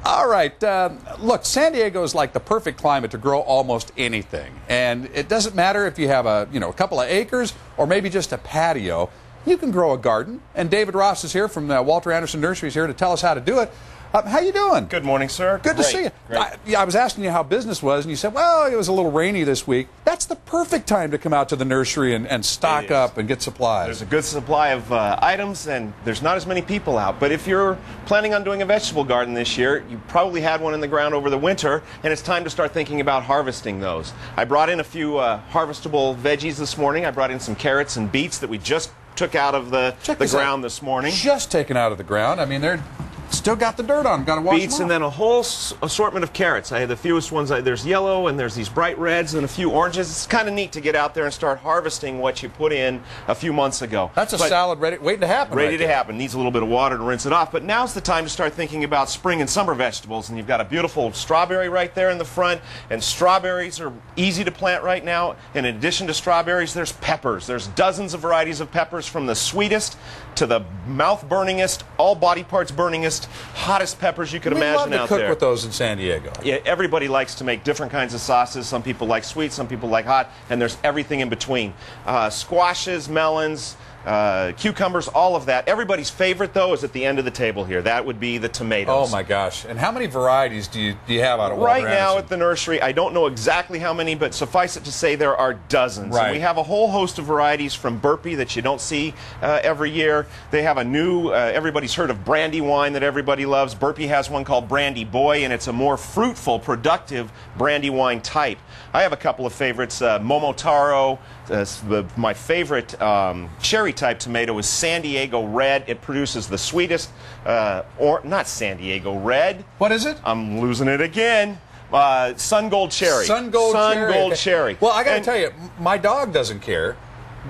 All right. Look, San Diego is like the perfect climate to grow almost anything. And it doesn't matter if you have a couple of acres or maybe just a patio. You can grow a garden. And David Ross is here from Walter Anderson Nurseries here to tell us how to do it. How you doing? Good morning, sir. Good to see you. I was asking you how business was, and you said, well, it was a little rainy this week. That's the perfect time to come out to the nursery and stock up and get supplies. There's a good supply of items, and there's not as many people out. But if you're planning on doing a vegetable garden this year, you probably had one in the ground over the winter, and it's time to start thinking about harvesting those. I brought in a few harvestable veggies this morning. I brought in some carrots and beets that we just took out of the ground this morning. Just taken out of the ground. I mean, they're still got the dirt on them. Got to wash them Beets off. and then a whole assortment of carrots. I had the fewest ones. There's yellow and there's these bright reds and a few oranges. It's kind of neat to get out there and start harvesting what you put in a few months ago. That's a salad waiting to happen. Ready to happen. Needs a little bit of water to rinse it off. But now's the time to start thinking about spring and summer vegetables. And you've got a beautiful strawberry right there in the front. And strawberries are easy to plant right now. And in addition to strawberries, there's peppers. There's dozens of varieties of peppers, from the sweetest to the mouth-burningest, all body parts burningest, hottest peppers you could imagine out there. We love to cook with those in San Diego. Yeah, everybody likes to make different kinds of sauces. Some people like sweet, some people like hot, and there's everything in between. Squashes, melons, cucumbers, all of that. Everybody's favorite, though, is at the end of the table here. That would be the tomatoes. Oh, my gosh. And how many varieties do you have out of Walter Right Anderson? now at the nursery, I don't know exactly how many, but suffice it to say there are dozens. Right. And we have a whole host of varieties from Burpee that you don't see every year. They have a new, everybody's heard of Brandywine that everybody loves. Burpee has one called Brandy Boy, and it's a more fruitful, productive Brandywine type. I have a couple of favorites. Momotaro. My favorite cherry type tomato is San Diego Red. It produces the sweetest, or not San Diego Red. What is it? I'm losing it again. Sun Gold Cherry. Sun Gold Cherry. Well, I got to tell you, my dog doesn't care.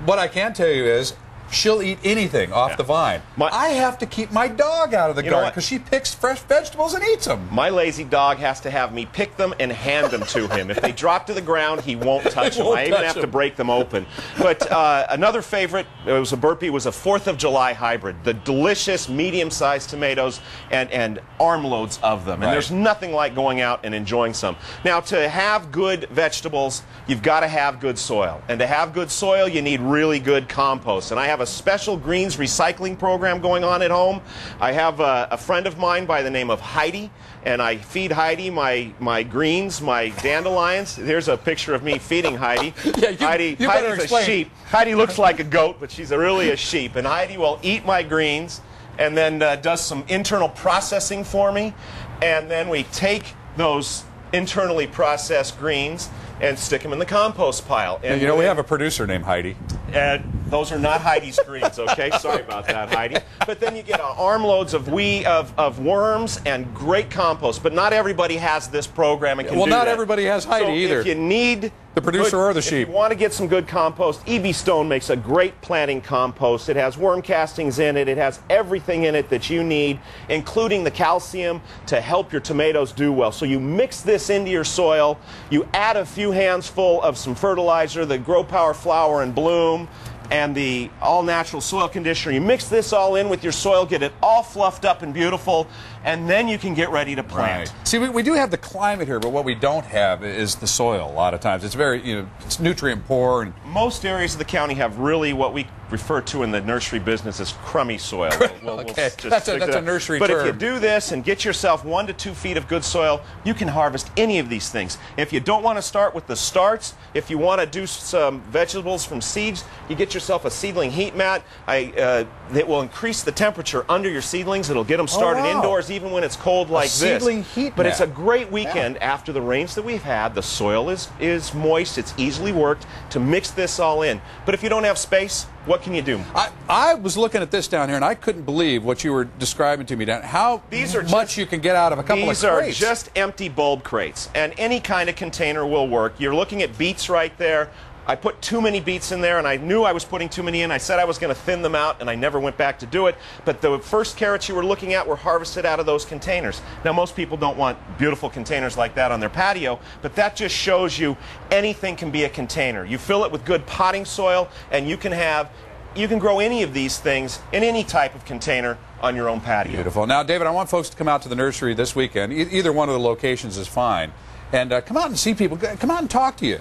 What I can tell you is, she'll eat anything off the vine. I have to keep my dog out of the garden because she picks fresh vegetables and eats them. My lazy dog has to have me pick them and hand them to him. If they drop to the ground, he won't touch them. I even have to break them open. But another favorite, it was a Burpee, was a 4th of July hybrid. The delicious medium-sized tomatoes and armloads of them. And there's nothing like going out and enjoying some. Now, to have good vegetables, you've got to have good soil. And to have good soil, you need really good compost. And I have a special greens recycling program going on at home. I have a friend of mine by the name of Heidi, and I feed Heidi my greens, my dandelions. Here's a picture of me feeding Heidi. Heidi's a sheep. Heidi looks like a goat, but she's really a sheep. And Heidi will eat my greens and then does some internal processing for me. And then we take those internally processed greens and stick them in the compost pile. And we have a producer named Heidi. And those are not Heidi's greens, okay? Sorry about that, Heidi. But then you get armloads of worms and great compost. But not everybody has this program and can do that. Well, not everybody has Heidi either. If you need the producer or the sheep. If you want to get some good compost, EB Stone makes a great planting compost. It has worm castings in it. It has everything in it that you need, including the calcium to help your tomatoes do well. So you mix this into your soil. You add a few hands full of some fertilizer, the Grow Power Flower and Bloom, and the all-natural soil conditioner. You mix this all in with your soil, get it all fluffed up and beautiful, and then you can get ready to plant. See, we do have the climate here, but what we don't have is the soil a lot of times. It's very, it's nutrient poor. And most areas of the county have really what we refer to in the nursery business as crummy soil. Okay, that's a nursery term. But if you do this and get yourself 1 to 2 feet of good soil, you can harvest any of these things. If you don't want to start with the starts, if you want to do some vegetables from seeds, you get yourself a seedling heat mat. That will increase the temperature under your seedlings. It'll get them started indoors even when it's cold like this. Seedling heat But mat. it's a great weekend after the rains that we've had. The soil is moist. It's easily worked to mix this all in. But if you don't have space, what can you do? I was looking at this down here, and I couldn't believe what you were describing to me down. How much you can get out of a couple of crates. These are just empty bulb crates, and any kind of container will work. You're looking at beets right there. I put too many beets in there, and I knew I was putting too many in. I said I was going to thin them out, and I never went back to do it. But the first carrots you were looking at were harvested out of those containers. Now, most people don't want beautiful containers like that on their patio, but that just shows you anything can be a container. You fill it with good potting soil, and you can have you can grow any of these things in any type of container on your own patio. Beautiful. Now, David, I want folks to come out to the nursery this weekend. Either one of the locations is fine. And come out and see people. Come out and talk to you.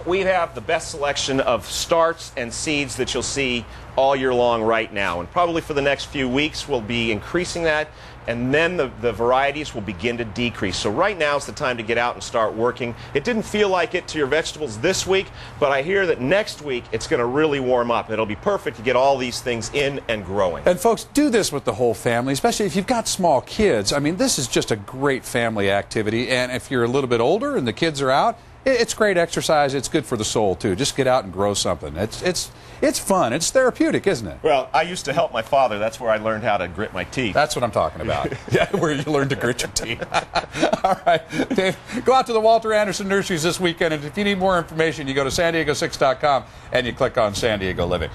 We have the best selection of starts and seeds that you'll see all year long right now. And probably for the next few weeks, we'll be increasing that. And then the varieties will begin to decrease. So right now is the time to get out and start working. It didn't feel like it to your vegetables this week, but I hear that next week it's going to really warm up. It'll be perfect to get all these things in and growing. And folks, do this with the whole family, especially if you've got small kids. I mean, this is just a great family activity. And if you're a little bit older and the kids are out, it's great exercise. It's good for the soul, too. Just get out and grow something. It's fun. It's therapeutic, isn't it? Well, I used to help my father. That's where I learned how to grit my teeth. That's what I'm talking about. Yeah, where you learn to grit your teeth. All right, Dave, go out to the Walter Anderson Nurseries this weekend, and if you need more information, you go to san diego6.com and you click on San Diego Living.